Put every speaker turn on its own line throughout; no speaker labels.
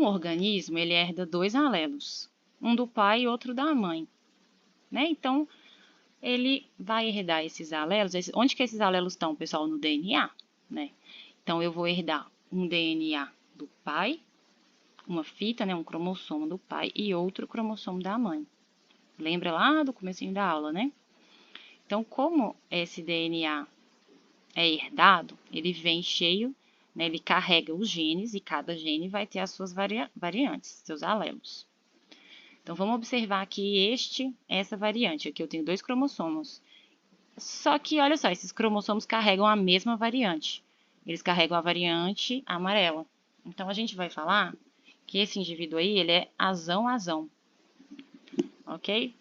Um organismo, ele herda dois alelos, um do pai e outro da mãe, né? Então, ele vai herdar esses alelos. Onde que esses alelos estão, pessoal? No DNA, né? Então, eu vou herdar um DNA do pai, uma fita, né? Um cromossomo do pai e outro cromossomo da mãe. Lembra lá do comecinho da aula, né? Então, como esse DNA é herdado, ele vem cheio, né? Ele carrega os genes e cada gene vai ter as suas variantes, seus alelos. Então, vamos observar aqui essa variante. Aqui eu tenho dois cromossomos. Só que, olha só, esses cromossomos carregam a mesma variante. Eles carregam a variante amarela. Então, a gente vai falar que esse indivíduo aí, ele é azão-azão. Ok?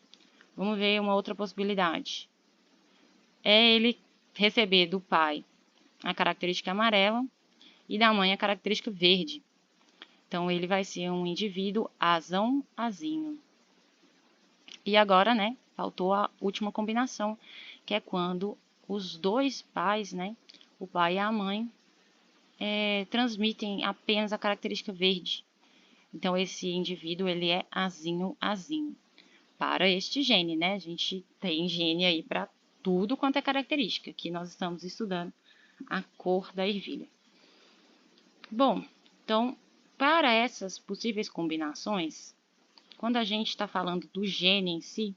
Vamos ver uma outra possibilidade. É ele receber do pai a característica amarela e da mãe a característica verde. Então, ele vai ser um indivíduo azão-azinho. E agora, né, faltou a última combinação, que é quando os dois pais, né, o pai e a mãe, transmitem apenas a característica verde. Então, esse indivíduo, ele é azinho-azinho. Para este gene, né, a gente tem gene aí para tudo quanto é característica. Aqui nós estamos estudando a cor da ervilha. Bom, então, para essas possíveis combinações, quando a gente está falando do gene em si,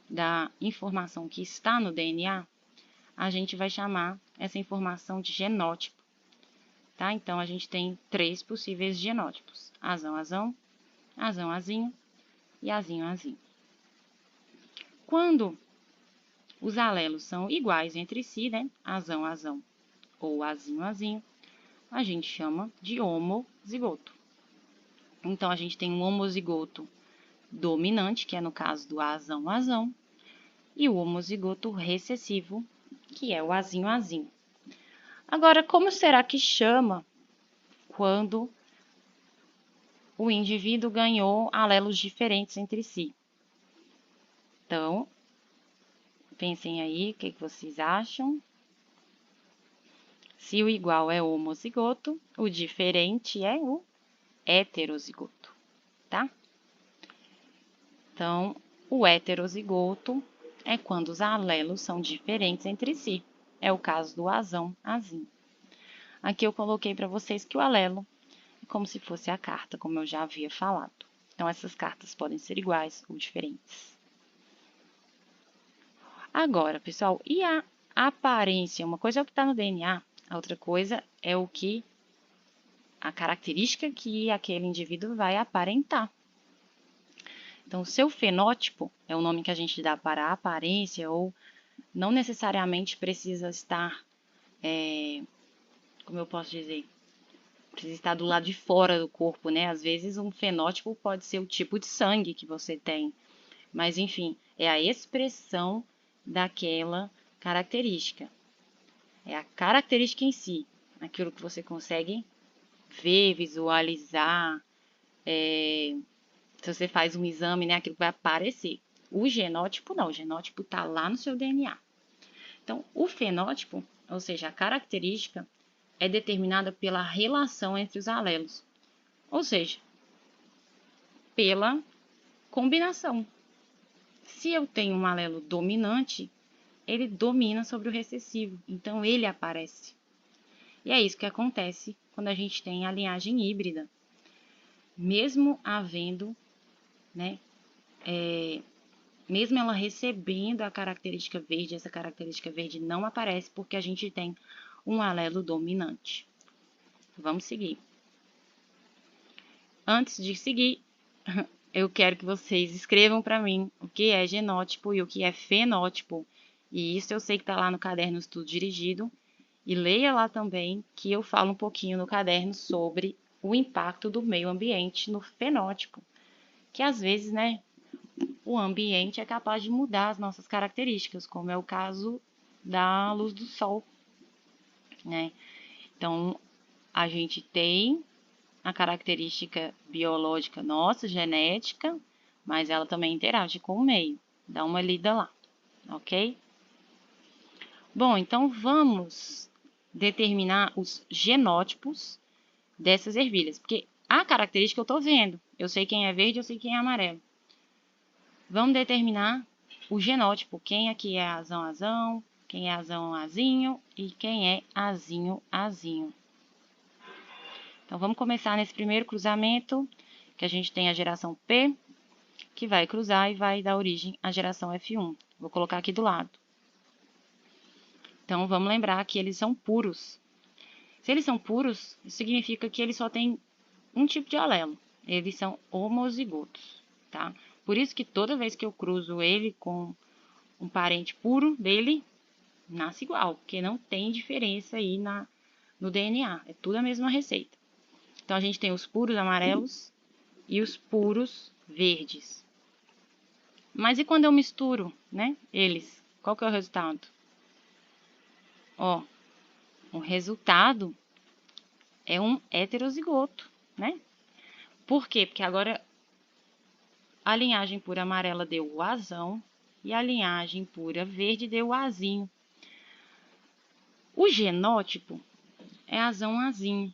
da informação que está no DNA, a gente vai chamar essa informação de genótipo, tá? Então, a gente tem 3 possíveis genótipos: azão-azão, azão-azinho e azinho-azinho. Quando os alelos são iguais entre si, né? Azão-azão ou azinho-azinho, a gente chama de homozigoto. Então, a gente tem um homozigoto dominante, que é no caso do azão-azão, e o homozigoto recessivo, que é o azinho-azinho. Agora, como será que chama quando o indivíduo ganhou alelos diferentes entre si? Então, pensem aí, o que vocês acham? Se o igual é o homozigoto, o diferente é o heterozigoto, tá? Então, o heterozigoto é quando os alelos são diferentes entre si. É o caso do azão-azinho. Aqui eu coloquei para vocês que o alelo é como se fosse a carta, como eu já havia falado. Então, essas cartas podem ser iguais ou diferentes. Agora, pessoal, e a aparência? Uma coisa é o que está no DNA, a outra coisa é a característica que aquele indivíduo vai aparentar. Então, o seu fenótipo é o nome que a gente dá para a aparência, ou não necessariamente precisa estar, como eu posso dizer, precisa estar do lado de fora do corpo, né? Às vezes um fenótipo pode ser o tipo de sangue que você tem, mas enfim, é a expressão daquela característica. É a característica em si, aquilo que você consegue ver, visualizar, se você faz um exame, né, aquilo vai aparecer. O genótipo não, o genótipo está lá no seu DNA. Então, o fenótipo, ou seja, a característica, é determinada pela relação entre os alelos, ou seja, pela combinação. Se eu tenho um alelo dominante, ele domina sobre o recessivo, então ele aparece. E é isso que acontece quando a gente tem a linhagem híbrida. Mesmo havendo, né, mesmo ela recebendo a característica verde, essa característica verde não aparece porque a gente tem um alelo dominante. Vamos seguir. Antes de seguir, eu quero que vocês escrevam para mim o que é genótipo e o que é fenótipo. E isso eu sei que está lá no caderno Estudo Dirigido. E leia lá também que eu falo um pouquinho no caderno sobre o impacto do meio ambiente no fenótipo. Que às vezes, né, o ambiente é capaz de mudar as nossas características, como é o caso da luz do sol, né? Então, a gente tem a característica biológica nossa, genética, mas ela também interage com o meio. Dá uma lida lá, ok? Bom, então vamos determinar os genótipos dessas ervilhas, porque A característica eu tô vendo. Eu sei quem é verde, eu sei quem é amarelo. Vamos determinar o genótipo. Quem aqui é azão, quem é azão, azinho e quem é azinho, azinho. Então, vamos começar nesse primeiro cruzamento, que a gente tem a geração P, que vai cruzar e vai dar origem à geração F1. Vou colocar aqui do lado. Então, vamos lembrar que eles são puros. Se eles são puros, isso significa que eles só têm um tipo de alelo. Eles são homozigotos, tá? Por isso que toda vez que eu cruzo ele com um parente puro dele, nasce igual, porque não tem diferença aí no DNA. É tudo a mesma receita. Então, a gente tem os puros amarelos e os puros verdes. Mas e quando eu misturo, né, eles? Qual que é o resultado? Ó, o resultado é um heterozigoto, né? Por quê? Porque agora a linhagem pura amarela deu o azão e a linhagem pura verde deu o azinho. O genótipo é azão-azinho.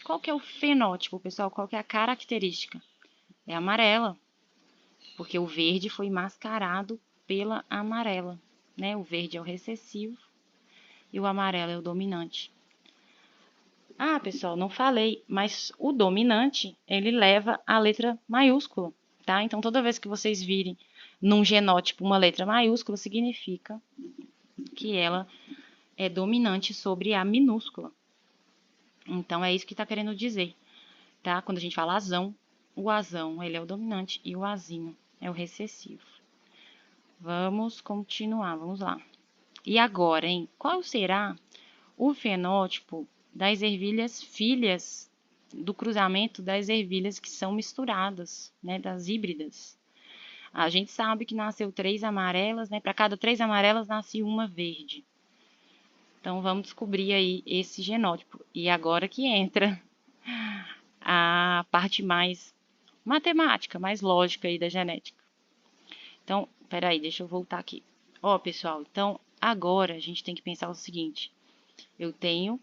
Qual que é o fenótipo, pessoal? Qual que é a característica? É amarela, porque o verde foi mascarado pela amarela, né? O verde é o recessivo e o amarelo é o dominante. Ah, pessoal, não falei, mas o dominante, ele leva a letra maiúscula, tá? Então, toda vez que vocês virem num genótipo uma letra maiúscula, significa que ela é dominante sobre a minúscula. Então, é isso que está querendo dizer, tá? Quando a gente fala azão, o azão, ele é o dominante e o azinho é o recessivo. Vamos continuar, vamos lá. E agora, hein? Qual será o fenótipo das ervilhas filhas do cruzamento das ervilhas que são misturadas, né? Das híbridas? A gente sabe que nasceu 3 amarelas, né? Para cada 3 amarelas nasce uma verde. Então, vamos descobrir aí esse genótipo. E agora que entra a parte mais matemática, mais lógica aí da genética. Então, peraí, deixa eu voltar aqui. Ó, pessoal, então agora a gente tem que pensar o seguinte. Eu tenho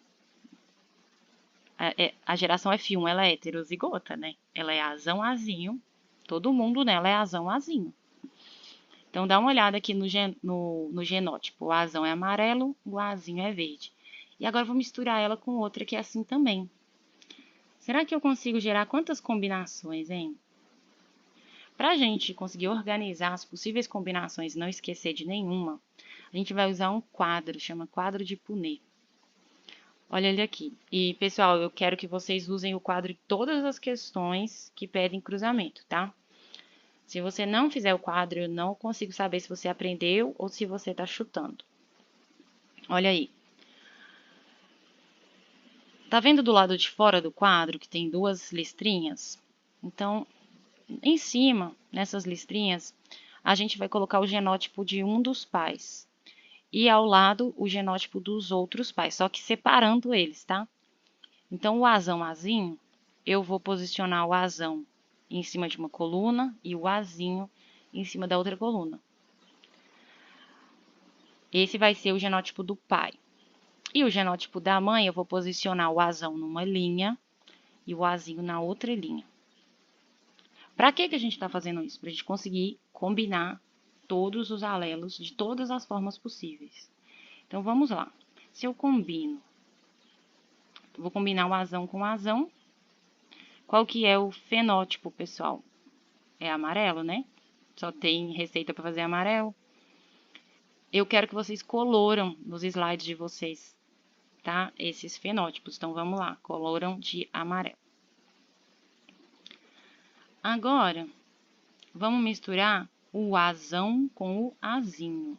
a geração F1, ela é heterozigota, né? Ela é azão-azinho. Todo mundo nela é azão-azinho. Então, dá uma olhada aqui no genótipo. O azão é amarelo, o azinho é verde. E agora eu vou misturar ela com outra que é assim também. Será que eu consigo gerar quantas combinações, hein? Para a gente conseguir organizar as possíveis combinações e não esquecer de nenhuma, a gente vai usar um quadro, chama quadro de Punnett. Olha ele aqui. E, pessoal, eu quero que vocês usem o quadro em todas as questões que pedem cruzamento, tá? Se você não fizer o quadro, eu não consigo saber se você aprendeu ou se você está chutando. Olha aí. Tá vendo do lado de fora do quadro que tem 2 listrinhas? Então, em cima, nessas listrinhas, a gente vai colocar o genótipo de um dos pais. E ao lado, o genótipo dos outros pais, só que separando eles, tá? Então, o azão-azinho, eu vou posicionar o azão em cima de uma coluna e o azinho em cima da outra coluna. Esse vai ser o genótipo do pai. E o genótipo da mãe, eu vou posicionar o azão numa linha e o azinho na outra linha. Para que a gente está fazendo isso? Para a gente conseguir combinar todos os alelos de todas as formas possíveis. Então, vamos lá. Se eu combino, vou combinar o azão com o azão. Qual que é o fenótipo, pessoal? É amarelo, né? Só tem receita para fazer amarelo. Eu quero que vocês coloram nos slides de vocês, tá? Esses fenótipos. Então, vamos lá. Coloram de amarelo. Agora, vamos misturar o azão com o azinho.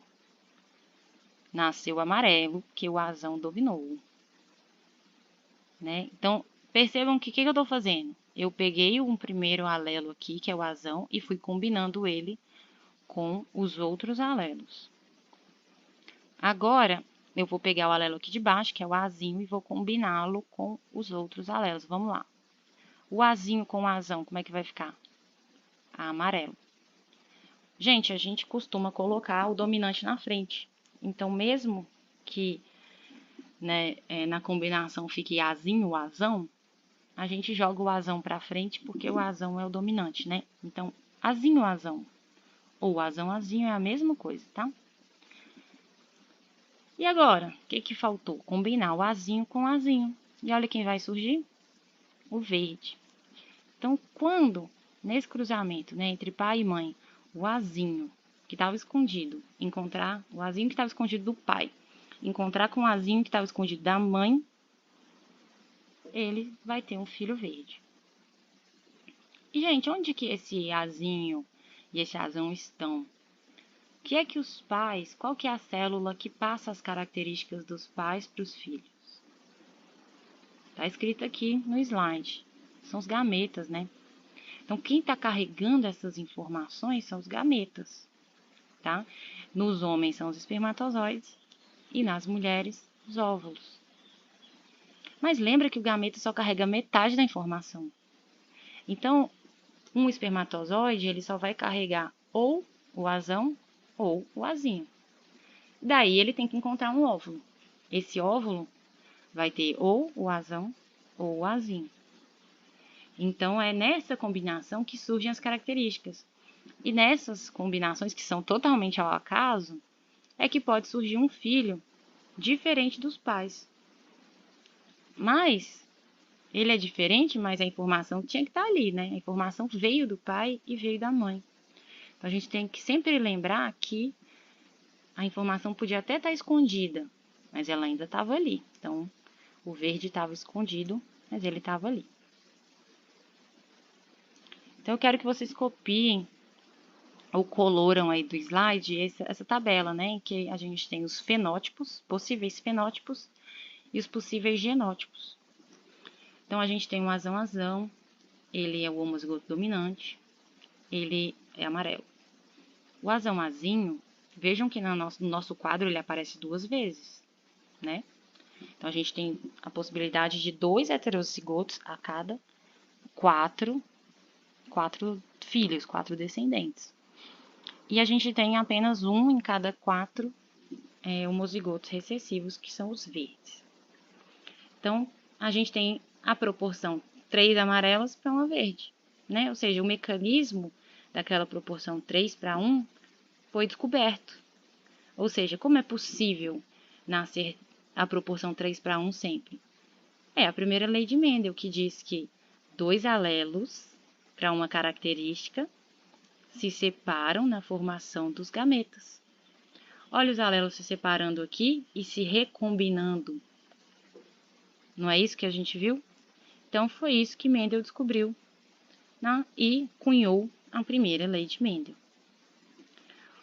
Nasceu amarelo, que o azão dominou. Né? Então, percebam que o que eu estou fazendo? Eu peguei um primeiro alelo aqui, que é o azão, e fui combinando ele com os outros alelos. Agora, eu vou pegar o alelo aqui de baixo, que é o azinho, e vou combiná-lo com os outros alelos. Vamos lá. O azinho com o azão, como é que vai ficar? Amarelo. Gente, a gente costuma colocar o dominante na frente. Então, mesmo que, né, na combinação fique azinho, azão, a gente joga o azão para frente porque o azão é o dominante, né? Então, azinho, azão ou azão, azinho é a mesma coisa, tá? E agora, o que que faltou? Combinar o azinho com o azinho. E olha quem vai surgir? O verde. Então, quando nesse cruzamento, né, entre pai e mãe, o azinho que estava escondido encontrar o azinho que estava escondido do pai, encontrar com o azinho que estava escondido da mãe, ele vai ter um filho verde. E, gente, onde que esse azinho e esse azão estão? O que é que os pais, qual que é a célula que passa as características dos pais para os filhos? Está escrito aqui no slide. São os gametas, né? Então, quem está carregando essas informações são os gametas, tá? Nos homens são os espermatozoides e nas mulheres, os óvulos. Mas lembra que o gameta só carrega metade da informação. Então, um espermatozoide, ele só vai carregar ou o azão ou o azinho. Daí, ele tem que encontrar um óvulo. Esse óvulo vai ter ou o azão ou o azinho. Então, é nessa combinação que surgem as características. E nessas combinações, que são totalmente ao acaso, é que pode surgir um filho diferente dos pais. Mas ele é diferente, mas a informação tinha que estar ali, né? A informação veio do pai e veio da mãe. Então, a gente tem que sempre lembrar que a informação podia até estar escondida, mas ela ainda estava ali. Então, o verde estava escondido, mas ele estava ali. Então, eu quero que vocês copiem ou coloram aí do slide essa tabela, né? Em que a gente tem os fenótipos, possíveis fenótipos e os possíveis genótipos. Então, a gente tem o azão-azão, ele é o homozigoto dominante, ele é amarelo. O azão-azinho, vejam que no nosso quadro ele aparece 2 vezes, né? Então, a gente tem a possibilidade de 2 heterocigotos a cada 4 filhos, 4 descendentes. E a gente tem apenas um em cada 4 homozigotos recessivos, que são os verdes. Então, a gente tem a proporção 3 amarelas para 1 verde, né? Ou seja, o mecanismo daquela proporção 3 para 1 foi descoberto. Ou seja, como é possível nascer a proporção 3 para 1 sempre? É a primeira lei de Mendel, que diz que 2 alelos para uma característica se separam na formação dos gametas. Olha os alelos se separando aqui e se recombinando. Não é isso que a gente viu? Então, foi isso que Mendel descobriu, né? E cunhou a primeira lei de Mendel.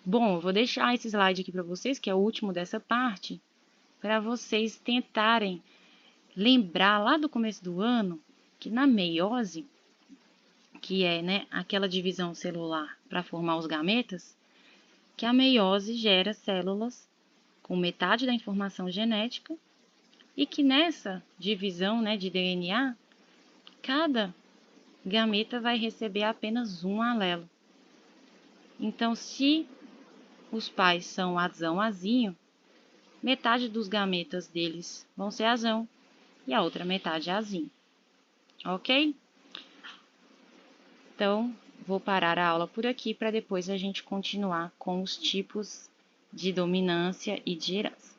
Bom, eu vou deixar esse slide aqui para vocês, que é o último dessa parte, para vocês tentarem lembrar lá do começo do ano que na meiose, que é, né, aquela divisão celular para formar os gametas, que a meiose gera células com metade da informação genética e que nessa divisão, né, de DNA, cada gameta vai receber apenas um alelo. Então, se os pais são azão-azinho, metade dos gametas deles vão ser azão e a outra metade é azinho. Ok? Então, vou parar a aula por aqui para depois a gente continuar com os tipos de dominância e de herança.